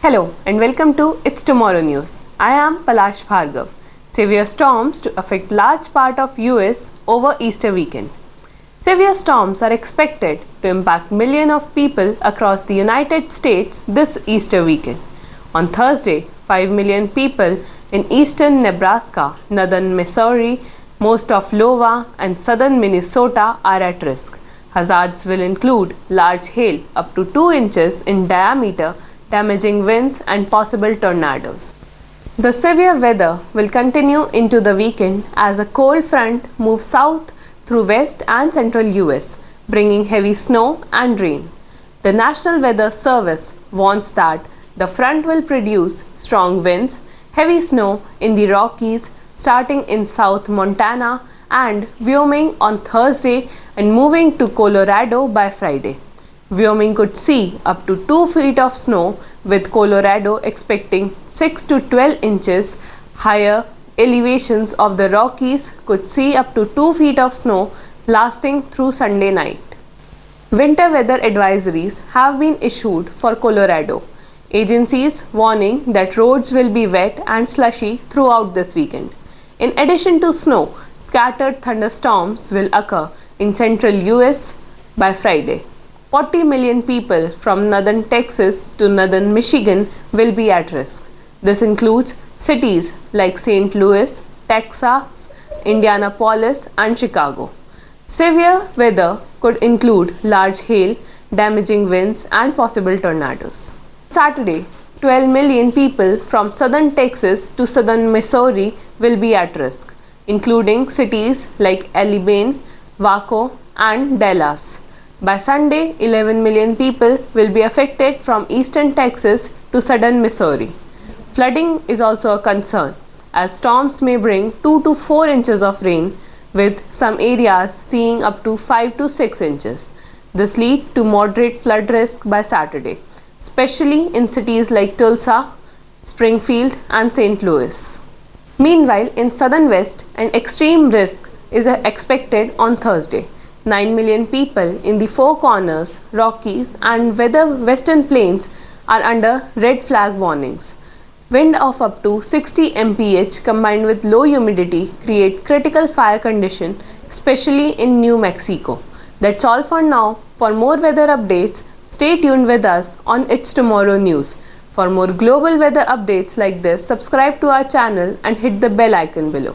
Hello and welcome to It's Tomorrow News. I am Palash Bhargav. Severe storms to affect large part of US over Easter weekend. Severe storms are expected to impact millions of people across the United States this Easter weekend. On Thursday, 5 million people in eastern Nebraska, northern Missouri, most of Iowa and southern Minnesota are at risk. Hazards will include large hail up to 2 inches in diameter, damaging winds and possible tornadoes. The severe weather will continue into the weekend as a cold front moves south through west and central US, bringing heavy snow and rain. The National Weather Service warns that the front will produce strong winds, heavy snow in the Rockies starting in South Montana and Wyoming on Thursday and moving to Colorado by Friday. Wyoming could see up to 2 feet of snow, with Colorado expecting 6 to 12 inches. Higher elevations of the Rockies could see up to 2 feet of snow lasting through Sunday night. Winter weather advisories have been issued for Colorado. Agencies warning that roads will be wet and slushy throughout this weekend. In addition to snow, scattered thunderstorms will occur in central US by Friday. 40 million people from northern Texas to northern Michigan will be at risk. This includes cities like St. Louis, Texas, Indianapolis, and Chicago. Severe weather could include large hail, damaging winds, and possible tornadoes. Saturday, 12 million people from southern Texas to southern Missouri will be at risk, including cities like Alabama, Waco, and Dallas. By Sunday, 11 million people will be affected from eastern Texas to southern Missouri. Flooding is also a concern, as storms may bring 2 to 4 inches of rain, with some areas seeing up to 5 to 6 inches. This leads to moderate flood risk by Saturday, especially in cities like Tulsa, Springfield, and St. Louis. Meanwhile, in southern west, an extreme risk is expected on Thursday. 9 million people in the Four Corners, Rockies, and Western Plains are under red flag warnings. Wind of up to 60 mph combined with low humidity create critical fire condition, especially in New Mexico. That's all for now. For more weather updates, stay tuned with us on It's Tomorrow News. For more global weather updates like this, subscribe to our channel and hit the bell icon below.